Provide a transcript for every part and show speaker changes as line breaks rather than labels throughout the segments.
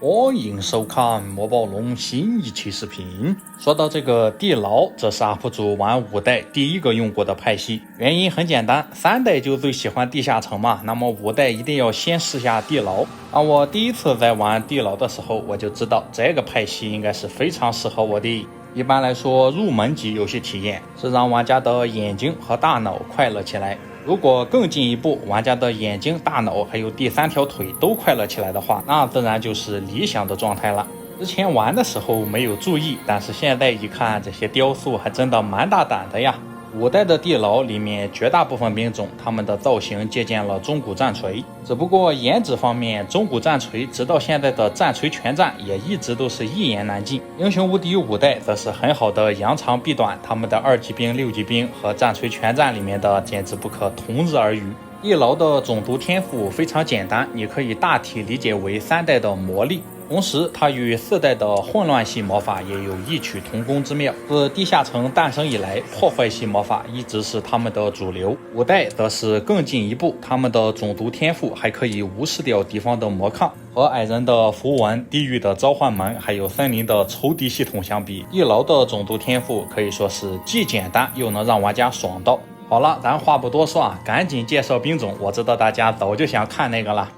欢迎收看莫宝龙新一期视频。说到这个地牢，这是 UP 主玩5代第一个用过的派系，原因很简单，3代就最喜欢地下城嘛，那么5代一定要先试下地牢。我第一次在玩地牢的时候，我就知道这个派系应该是非常适合我的。一般来说，入门级游戏体验是让玩家的眼睛和大脑快乐起来。如果更进一步，玩家的眼睛、大脑还有第3条腿都快乐起来的话，那自然就是理想的状态了。之前玩的时候没有注意，但是现在一看，这些雕塑还真的蛮大胆的呀。5代的地牢里面绝大部分兵种，他们的造型借鉴了中古战锤，只不过颜值方面，中古战锤直到现在的战锤全战也一直都是一言难尽。英雄无敌5代则是很好的扬长避短，他们的2级兵、6级兵和战锤全战里面的简直不可同日而语。地牢的种族天赋非常简单，你可以大体理解为3代的魔力，同时它与4代的混乱系魔法也有异曲同工之妙。自地下城诞生以来，破坏系魔法一直是他们的主流。5代则是更进一步，他们的种族天赋还可以无视掉敌方的魔抗，和矮人的符文、地狱的召唤门还有森林的仇敌系统相比，地牢的种族天赋可以说是既简单又能让玩家爽到。好了，咱话不多说赶紧介绍兵种，我知道大家早就想看那个了。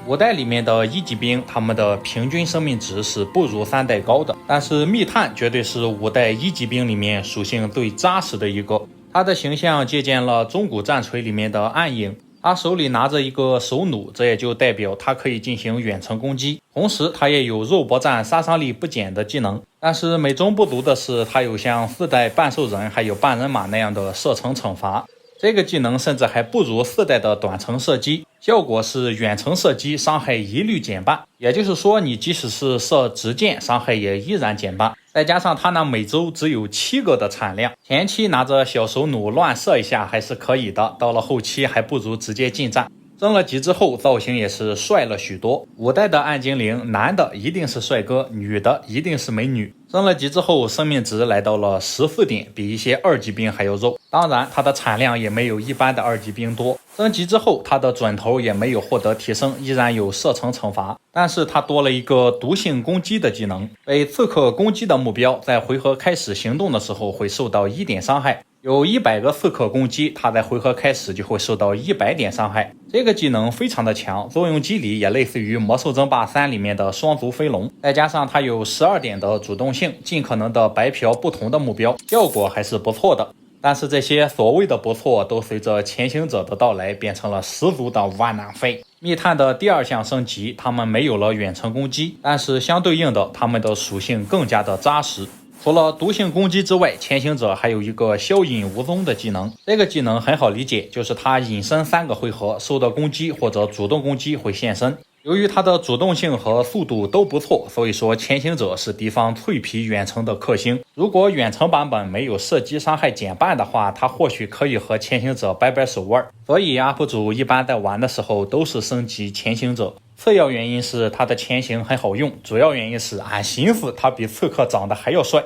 5代里面的1级兵，他们的平均生命值是不如3代高的，但是密探绝对是5代1级兵里面属性最扎实的一个。他的形象借鉴了中古战锤里面的暗影，他手里拿着一个手弩，这也就代表他可以进行远程攻击，同时他也有肉搏战杀伤力不减的技能。但是美中不足的是，他有像4代半兽人还有半人马那样的射程惩罚，这个技能甚至还不如4代的短程射击，效果是远程射击伤害一律减半，也就是说你即使是射直箭，伤害也依然减半。再加上他那每周只有7个的产量，前期拿着小手弩乱射一下还是可以的，到了后期还不如直接近战。升了级之后，造型也是帅了许多。5代的暗精灵，男的一定是帅哥，女的一定是美女。升了级之后，生命值来到了14点，比一些2级兵还要肉。当然，它的产量也没有一般的2级兵多。升级之后，它的准头也没有获得提升，依然有射程惩罚，但是它多了一个毒性攻击的技能，被刺客攻击的目标在回合开始行动的时候会受到1点伤害。有100个刺客攻击，他在回合开始就会受到100点伤害。这个技能非常的强，作用机理也类似于魔兽争霸3里面的双足飞龙，再加上它有12点的主动性，尽可能的白嫖不同的目标，效果还是不错的。但是这些所谓的不错，都随着潜行者的到来变成了十足的万难废。密探的第2项升级，他们没有了远程攻击，但是相对应的，他们的属性更加的扎实。除了毒性攻击之外，潜行者还有一个消隐无踪的技能，这个技能很好理解，就是他隐身3个回合，受到攻击或者主动攻击会现身。由于它的主动性和速度都不错，所以说潜行者是敌方脆皮远程的克星。如果远程版本没有射击伤害减半的话，它或许可以和潜行者掰掰手腕。所以 UP 主一般在玩的时候都是升级潜行者。次要原因是它的潜行很好用，主要原因是俺寻思它比刺客长得还要帅。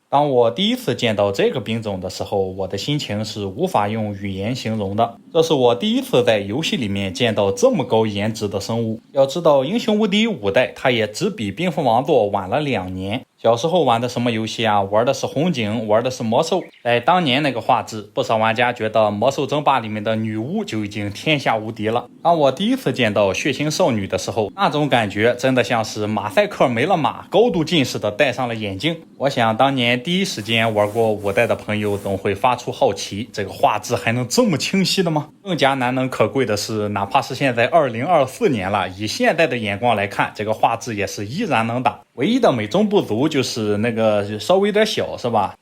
当我第一次见到这个兵种的时候，我的心情是无法用语言形容的。这是我第一次在游戏里面见到这么高颜值的生物。要知道英雄无敌5代，它也只比冰封王座晚了2年。小时候玩的什么游戏啊？玩的是红警，玩的是魔兽。在当年那个画质，不少玩家觉得魔兽争霸里面的女巫就已经天下无敌了。当我第一次见到血腥少女的时候，那种感觉真的像是马赛克没了马，高度近视的戴上了眼镜。我想当年第一时间玩过5代的朋友总会发出好奇，这个画质还能这么清晰的吗？更加难能可贵的是，哪怕是现在2024年了，以现在的眼光来看，这个画质也是依然能打。唯一的美中不足就是那个稍微有点小，是吧？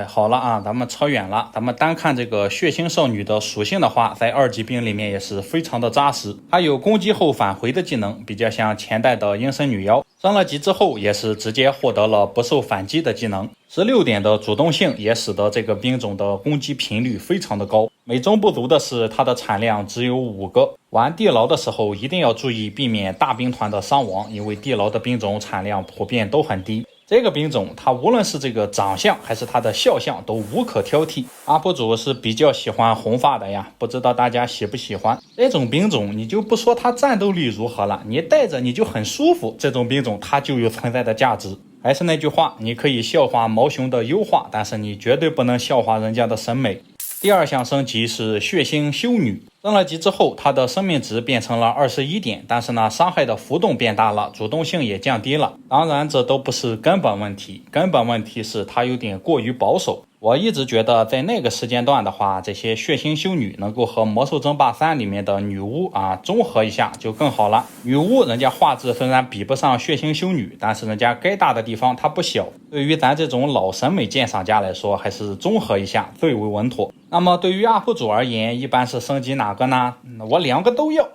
好了啊，咱们扯远了。咱们单看这个血腥少女的属性的话，在2级兵里面也是非常的扎实。她有攻击后返回的技能，比较像前代的阴身女妖。升了级之后，也是直接获得了不受反击的技能。16点的主动性也使得这个兵种的攻击频率非常的高。美中不足的是，它的产量只有5个。玩地牢的时候一定要注意避免大兵团的伤亡，因为地牢的兵种产量普遍都很低。这个兵种它无论是这个长相还是它的肖像都无可挑剔。UP主是比较喜欢红发的呀，不知道大家喜不喜欢这种兵种。你就不说它战斗力如何了，你带着你就很舒服，这种兵种它就有存在的价值。还是那句话，你可以笑话毛熊的优化，但是你绝对不能笑话人家的审美。第二项升级是血腥修女，升了级之后，它的生命值变成了21点，但是呢，伤害的浮动变大了，主动性也降低了。当然，这都不是根本问题，根本问题是它有点过于保守。我一直觉得在那个时间段的话，这些血腥修女能够和魔兽争霸3里面的女巫综合一下就更好了。女巫人家画质虽然比不上血腥修女，但是人家该大的地方它不小，对于咱这种老审美鉴赏家来说，还是综合一下最为稳妥。那么对于UP主而言，一般是升级哪个呢？我2个都要，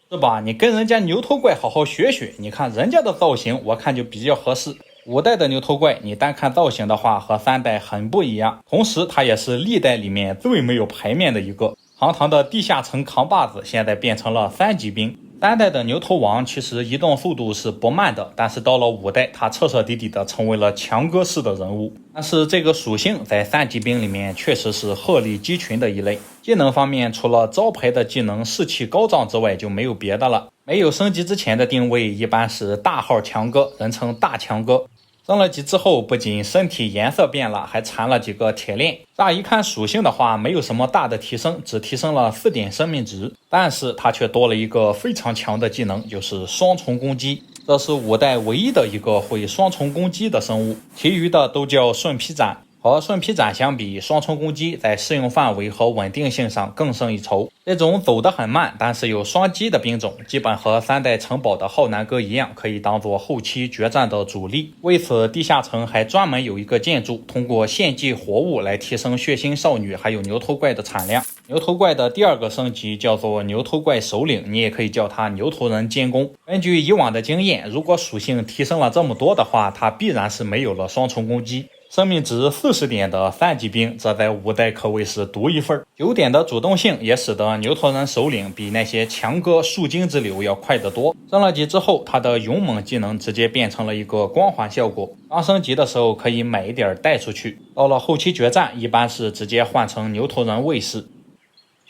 是吧？你跟人家牛头怪好好学学，你看人家的造型，我看就比较合适。5代的牛头怪，你单看造型的话，和3代很不一样。同时，它也是历代里面最没有牌面的一个。堂堂的地下城扛把子，现在变成了3级兵。3代的牛头王其实移动速度是不慢的，但是到了5代，他彻彻底底的成为了强哥式的人物。但是这个属性在3级兵里面确实是鹤立鸡群的一类。技能方面，除了招牌的技能士气高涨之外，就没有别的了。没有升级之前的定位一般是大号强哥，人称大强哥。升了级之后，不仅身体颜色变了，还缠了几个铁链。乍一看属性的话，没有什么大的提升，只提升了4点生命值，但是它却多了一个非常强的技能，就是双重攻击。这是5代唯一的一个会双重攻击的生物，其余的都叫顺劈斩。和顺劈斩相比，双重攻击在适用范围和稳定性上更胜一筹。这种走得很慢但是有双击的兵种，基本和3代城堡的浩南哥一样，可以当做后期决战的主力。为此，地下城还专门有一个建筑，通过献祭活物来提升血腥少女还有牛头怪的产量。牛头怪的第2个升级叫做牛头怪首领，你也可以叫他牛头人监工。根据以往的经验，如果属性提升了这么多的话，它必然是没有了双重攻击。生命值40点的3级兵，这在5代可谓是独一份。9点的主动性也使得牛头人首领比那些强哥树精之流要快得多。升了级之后，他的勇猛技能直接变成了一个光环效果，刚升级的时候可以买一点带出去，到了后期决战一般是直接换成牛头人卫士。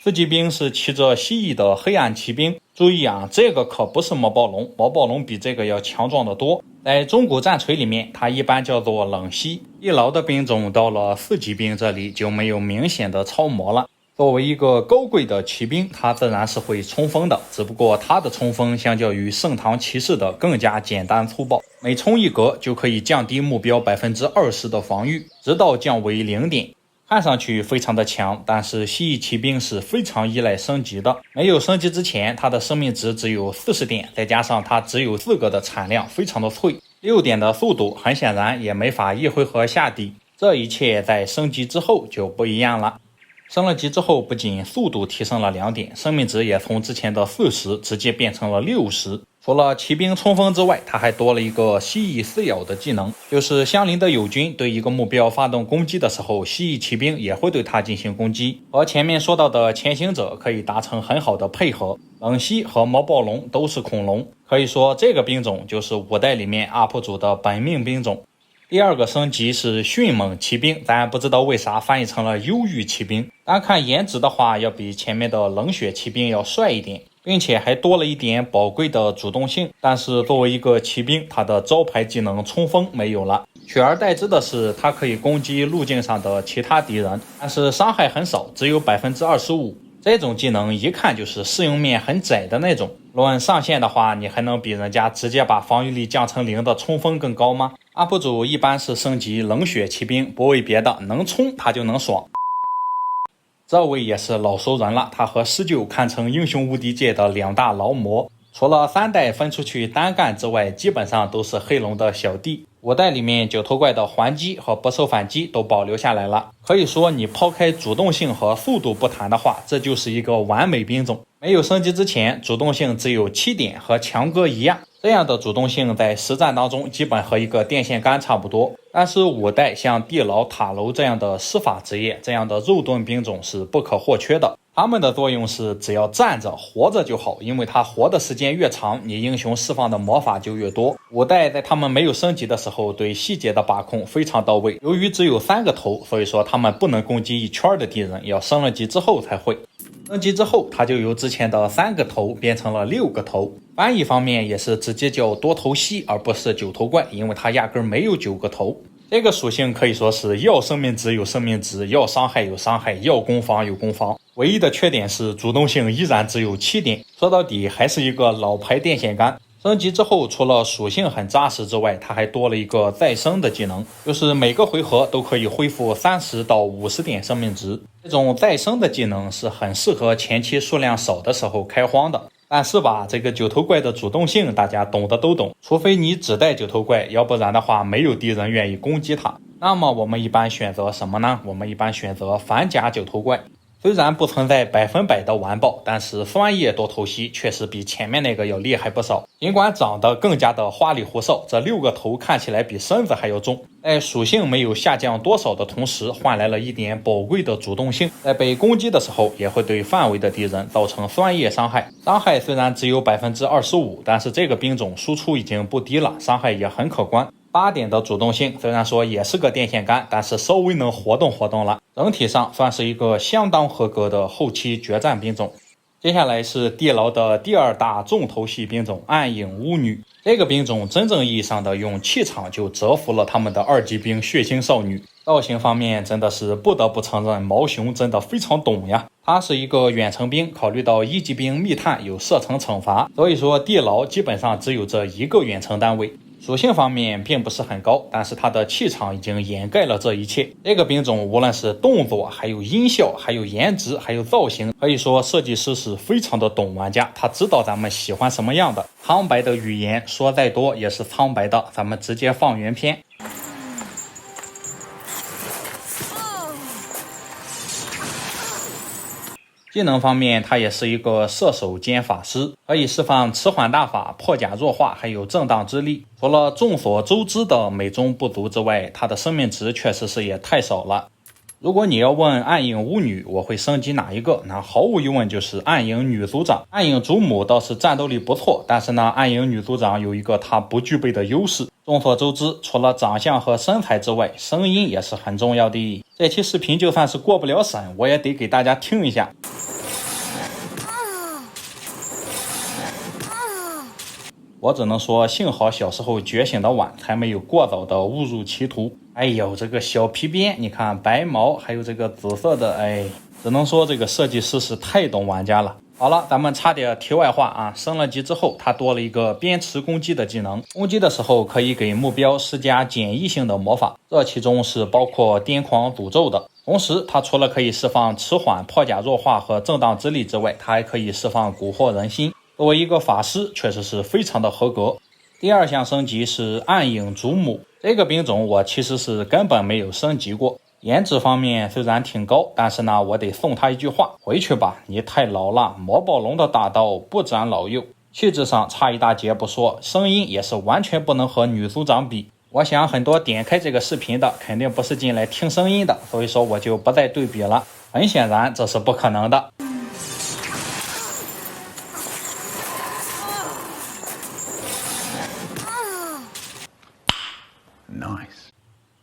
4级兵是骑着蜥蜴的黑暗骑兵，注意这个可不是魔暴龙，魔暴龙比这个要强壮得多。在中古战锤里面，它一般叫做冷蜥。地牢的兵种到了4级兵这里就没有明显的超模了。作为一个高贵的骑兵，它自然是会冲锋的，只不过它的冲锋相较于圣堂骑士的更加简单粗暴，每冲一格就可以降低目标 20% 的防御，直到降为0点。看上去非常的强，但是蜥蜴骑兵是非常依赖升级的。没有升级之前，它的生命值只有40点，再加上它只有4个的产量，非常的脆。6点的速度，很显然也没法1回合下底。这一切在升级之后就不一样了。升了级之后，不仅速度提升了2点，生命值也从之前的40直接变成了60。除了骑兵冲锋之外，它还多了一个蜥蜴撕咬的技能，就是相邻的友军对一个目标发动攻击的时候，蜥蜴骑兵也会对它进行攻击。和前面说到的潜行者可以达成很好的配合。冷蜥和魔暴龙都是恐龙，可以说这个兵种就是5代里面 UP 主的本命兵种。第2个升级是迅猛骑兵，咱不知道为啥翻译成了忧郁骑兵。单看颜值的话，要比前面的冷血骑兵要帅一点，并且还多了一点宝贵的主动性。但是作为一个骑兵，他的招牌技能冲锋没有了，取而代之的是他可以攻击路径上的其他敌人，但是伤害很少，只有 25%。这种技能一看就是适用面很窄的那种。论上限的话，你还能比人家直接把防御力降成0的冲锋更高吗？ UP 主一般是升级冷血骑兵，不为别的，能冲他就能爽。这位也是老熟人了，他和19堪称英雄无敌界的2大劳模，除了3代分出去单干之外，基本上都是黑龙的小弟。5代里面9头怪的还击和不受反击都保留下来了，可以说你抛开主动性和速度不谈的话，这就是一个完美兵种。没有升级之前，主动性只有7点，和强哥一样。这样的主动性在实战当中基本和一个电线杆差不多，但是5代像地牢、塔楼这样的施法职业，这样的肉盾兵种是不可或缺的。它们的作用是只要站着活着就好，因为它活的时间越长，你英雄释放的魔法就越多。5代在他们没有升级的时候，对细节的把控非常到位。由于只有3个头，所以说他们不能攻击一圈的敌人，要升了级之后才会。升级之后，它就由之前的3个头变成了6个头。翻译方面也是直接叫多头蜥，而不是9头怪，因为它压根没有9个头。这个属性可以说是要生命值有生命值，要伤害有伤害，要攻防有攻防。唯一的缺点是主动性依然只有7点，说到底还是一个老牌电线杆。升级之后，除了属性很扎实之外，它还多了一个再生的技能，就是每个回合都可以恢复30到50点生命值。这种再生的技能是很适合前期数量少的时候开荒的。但是吧，这个9头怪的主动性大家懂的都懂，除非你只带9头怪，要不然的话没有敌人愿意攻击它。那么我们一般选择什么呢？我们一般选择反甲9头怪。虽然不存在100%的完爆，但是酸叶多头蜥确实比前面那个要厉害不少。尽管长得更加的花里胡哨，这6个头看起来比身子还要重，在属性没有下降多少的同时，换来了一点宝贵的主动性。在被攻击的时候，也会对范围的敌人造成酸叶伤害。伤害虽然只有 25%， 但是这个兵种输出已经不低了，伤害也很可观。8点的主动性，虽然说也是个电线杆，但是稍微能活动活动了。整体上算是一个相当合格的后期决战兵种。接下来是地牢的第2大重头戏兵种暗影巫女。这个兵种真正意义上的用气场就折服了他们的2级兵血腥少女。造型方面真的是不得不承认毛熊真的非常懂呀。它是一个远程兵，考虑到1级兵密探有射程惩罚，所以说地牢基本上只有这一个远程单位。属性方面并不是很高，但是它的气场已经掩盖了这一切。这个兵种无论是动作，还有音效，还有颜值，还有造型，可以说设计师是非常的懂玩家，他知道咱们喜欢什么样的。苍白的语言说再多也是苍白的，咱们直接放原片。技能方面，它也是一个射手兼法师，可以释放迟缓大法、破甲弱化，还有震荡之力。除了众所周知的美中不足之外，它的生命值确实是也太少了。如果你要问暗影巫女我会升级哪一个，那毫无疑问就是暗影女族长。暗影主母倒是战斗力不错，但是呢，暗影女族长有一个她不具备的优势。众所周知，除了长相和身材之外，声音也是很重要的。这期视频就算是过不了审，我也得给大家听一下。我只能说幸好小时候觉醒的晚，才没有过早的误入歧途。哎呦，这个小皮鞭，你看白毛还有这个紫色的，只能说这个设计师是太懂玩家了。好了，咱们插点题外话啊，升了级之后它多了一个鞭笞攻击的技能，攻击的时候可以给目标施加简易性的魔法，这其中是包括癫狂诅咒的。同时它除了可以释放迟缓、破甲弱化和震荡之力之外，它还可以释放蛊惑人心。作为一个法师，确实是非常的合格。第2项升级是暗影主母，这个兵种我其实是根本没有升级过。颜值方面虽然挺高，但是呢，我得送他一句话：回去吧，你太老了，魔暴龙的大刀不斩老幼。气质上差一大截不说，声音也是完全不能和女族长比。我想很多点开这个视频的肯定不是进来听声音的，所以说我就不再对比了。很显然这是不可能的。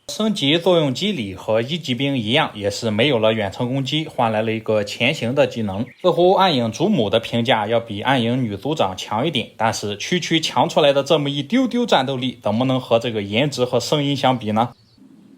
升级作用机理和1级兵一样，也是没有了远程攻击，换来了一个前行的技能。似乎暗影主母的评价要比暗影女族长强一点，但是区强出来的这么一丢丢战斗力，怎么能和这个颜值和声音相比呢？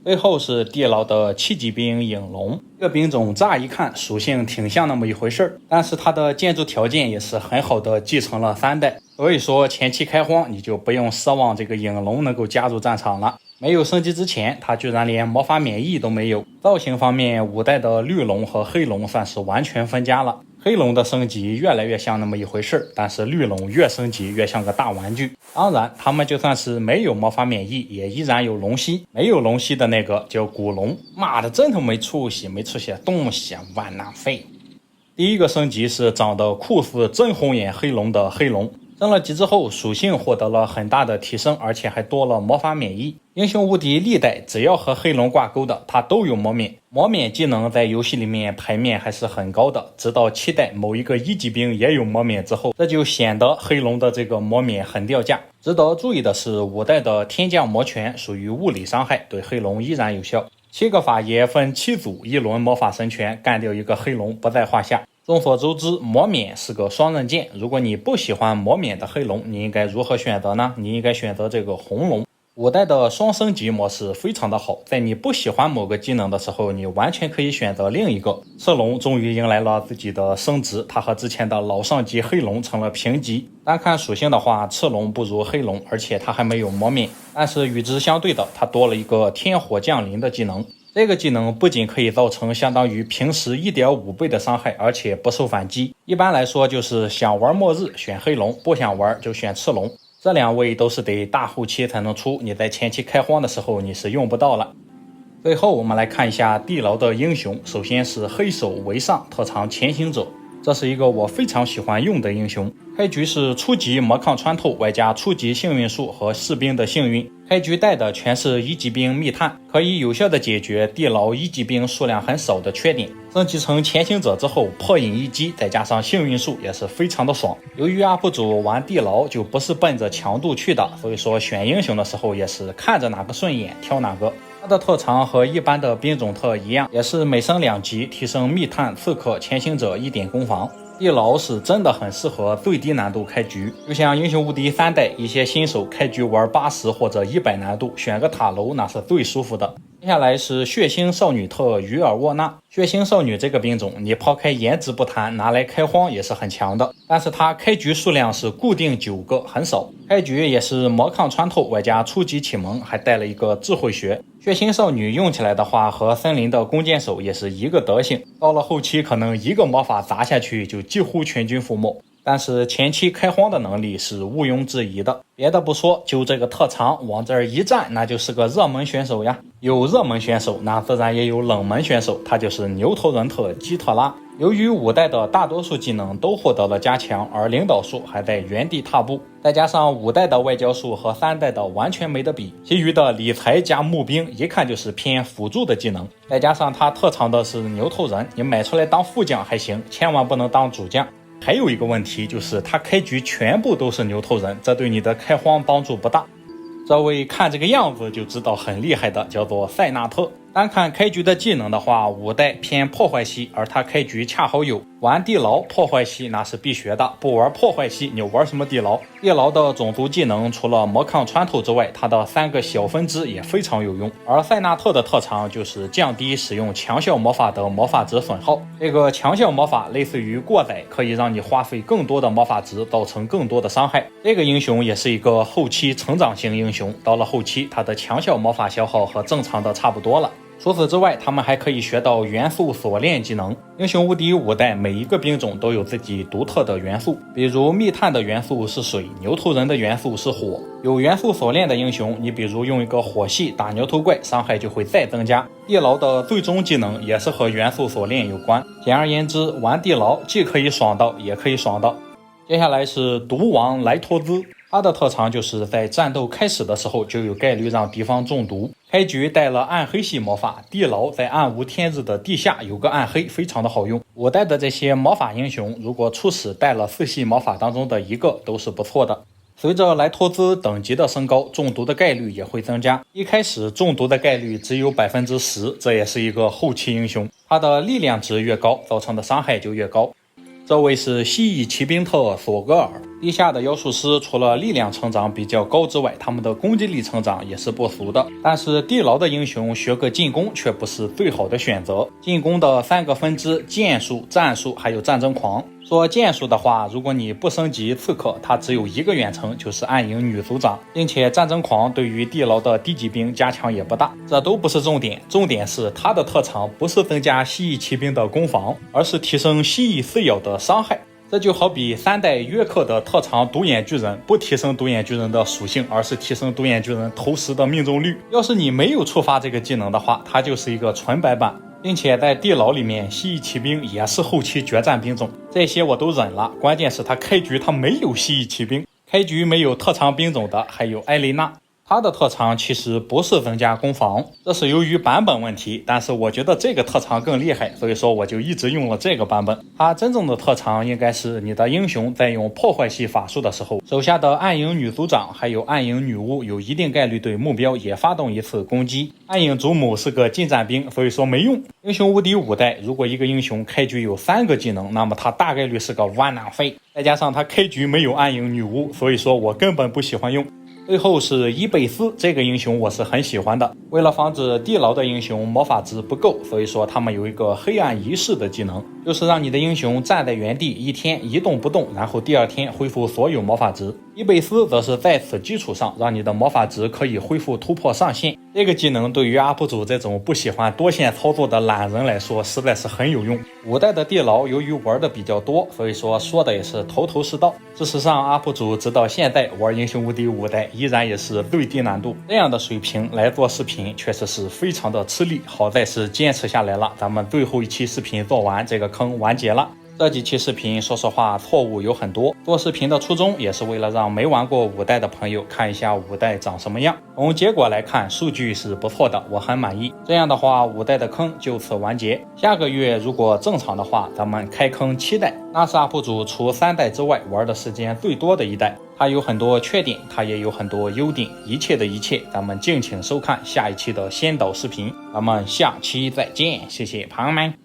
最后是地牢的7级兵影龙，这个兵种乍一看属性挺像那么一回事，但是它的建筑条件也是很好的继承了3代，所以说前期开荒你就不用奢望这个影龙能够加入战场了。没有升级之前，它居然连魔法免疫都没有。造型方面，5代的绿龙和黑龙算是完全分家了。黑龙的升级越来越像那么一回事，但是绿龙越升级越像个大玩具。当然，他们就算是没有魔法免疫，也依然有龙息。没有龙息的那个叫古龙，妈的真他没出息，没出息东西万难废。第1个升级是长得酷似真红眼黑龙的黑龙。升了级之后，属性获得了很大的提升，而且还多了魔法免疫。英雄无敌历代只要和黑龙挂钩的，它都有魔免。魔免技能在游戏里面排面还是很高的，直到7代某一个1级兵也有魔免之后，这就显得黑龙的这个魔免很掉价。值得注意的是，5代的天降魔拳属于物理伤害，对黑龙依然有效。7个法爷分7组，1轮魔法神拳干掉一个黑龙不在话下。众所周知，魔免是个双刃剑，如果你不喜欢魔免的黑龙，你应该如何选择呢？你应该选择这个红龙。5代的双升级模式非常的好，在你不喜欢某个技能的时候，你完全可以选择另一个。赤龙终于迎来了自己的升职，它和之前的老上级黑龙成了平级。单看属性的话，赤龙不如黑龙，而且它还没有魔免，但是与之相对的，它多了一个天火降临的技能。这个技能不仅可以造成相当于平时 1.5 倍的伤害，而且不受反击。一般来说就是想玩末日选黑龙，不想玩就选赤龙。这2位都是得大后期才能出，你在前期开荒的时候你是用不到了。最后我们来看一下地牢的英雄，首先是黑手为上，特长前行者。这是一个我非常喜欢用的英雄。开局是初级魔抗穿透，外加初级幸运树和士兵的幸运。开局带的全是1级兵密探，可以有效的解决地牢1级兵数量很少的缺点。升级成前行者之后，破影一击再加上幸运树也是非常的爽。由于 UP 主玩地牢就不是奔着强度去的，所以说选英雄的时候也是看着哪个顺眼挑哪个。它的特长和一般的兵种特一样，也是每升2级提升密探、刺客、前行者1点攻防。地牢是真的很适合最低难度开局，就像英雄无敌3代，一些新手开局玩80或者100难度，选个塔楼那是最舒服的。接下来是血腥少女特鱼尔沃纳。血腥少女这个兵种，你抛开颜值不谈，拿来开荒也是很强的，但是它开局数量是固定9个，很少。开局也是魔抗穿透外加初级启蒙，还带了一个智慧学。血腥少女用起来的话，和森林的弓箭手也是一个德行，到了后期可能一个魔法砸下去就几乎全军覆没。但是前期开荒的能力是毋庸置疑的，别的不说，就这个特长往这儿一站，那就是个热门选手呀。有热门选手，那自然也有冷门选手，他就是牛头人特基特拉。由于5代的大多数技能都获得了加强，而领导术还在原地踏步，再加上5代的外交术和3代的完全没得比，其余的理财加募兵一看就是偏辅助的技能，再加上他特长的是牛头人，你买出来当副将还行，千万不能当主将。还有一个问题就是他开局全部都是牛头人，这对你的开荒帮助不大。这位看这个样子就知道很厉害的叫做塞纳特。单看开局的技能的话，5代偏破坏系，而他开局恰好有玩地牢破坏系，那是必学的，不玩破坏系你玩什么地牢？地牢的种族技能除了魔抗穿透之外，它的3个小分支也非常有用，而塞纳特的特长就是降低使用强效魔法的魔法值损耗。这个强效魔法类似于过载，可以让你花费更多的魔法值，造成更多的伤害。这个英雄也是一个后期成长型英雄，到了后期他的强效魔法消耗和正常的差不多了。除此之外，他们还可以学到元素锁链技能。英雄无敌5代每一个兵种都有自己独特的元素，比如密探的元素是水，牛头人的元素是火。有元素锁链的英雄，你比如用一个火系打牛头怪，伤害就会再增加。地牢的最终技能也是和元素锁链有关。简而言之，玩地牢既可以爽到，也可以爽到。接下来是毒王莱托兹。他的特长就是在战斗开始的时候就有概率让敌方中毒。开局带了暗黑系魔法，地牢在暗无天日的地下有个暗黑，非常的好用。5代的这些魔法英雄，如果初始带了4系魔法当中的一个，都是不错的。随着莱托兹等级的升高，中毒的概率也会增加。一开始中毒的概率只有 10%， 这也是一个后期英雄。他的力量值越高，造成的伤害就越高。这位是蜥蜴骑兵特索格尔。地下的妖术师除了力量成长比较高之外，他们的攻击力成长也是不俗的。但是地牢的英雄学个进攻却不是最好的选择。进攻的3个分支：剑术、战术还有战争狂。说剑术的话，如果你不升级刺客，它只有一个远程，就是暗影女族长，并且战争狂对于地牢的低级兵加强也不大。这都不是重点，重点是它的特长不是增加蜥蜴骑兵的攻防，而是提升蜥蜴撕咬的伤害。这就好比3代约克的特长独眼巨人不提升独眼巨人的属性，而是提升独眼巨人投石的命中率。要是你没有触发这个技能的话，它就是一个纯白板。并且在地牢里面，蜥蜴骑兵也是后期决战兵种，这些我都忍了。关键是他开局他没有蜥蜴骑兵，开局没有特长兵种的还有艾琳娜。它的特长其实不是增加攻防，这是由于版本问题，但是我觉得这个特长更厉害，所以说我就一直用了这个版本。它真正的特长应该是你的英雄在用破坏系法术的时候，手下的暗影女族长还有暗影女巫有一定概率对目标也发动一次攻击。暗影祖母是个近战兵，所以说没用。英雄无敌5代，如果一个英雄开局有3个技能，那么他大概率是个弯囊废，再加上他开局没有暗影女巫，所以说我根本不喜欢用。最后是伊贝斯，这个英雄我是很喜欢的。为了防止地牢的英雄魔法值不够，所以说他们有一个黑暗仪式的技能，就是让你的英雄站在原地1天一动不动，然后第2天恢复所有魔法值。伊贝斯则是在此基础上让你的魔法值可以恢复突破上限。这个技能对于 UP 主这种不喜欢多线操作的懒人来说实在是很有用。5代的地牢由于玩的比较多，所以说的也是头头是道。事实上 UP 主直到现在玩英雄无敌5代依然也是最低难度，这样的水平来做视频确实是非常的吃力，好在是坚持下来了，咱们最后一期视频做完，这个坑完结了。这几期视频说实话错误有很多，做视频的初衷也是为了让没玩过5代的朋友看一下5代长什么样。从结果来看数据是不错的，我很满意。这样的话5代的坑就此完结，下个月如果正常的话，咱们开坑7代，那是 UP 主除3代之外玩的时间最多的一代。它有很多缺点，它也有很多优点，一切的一切咱们敬请收看下一期的先导视频，咱们下期再见，谢谢朋友们。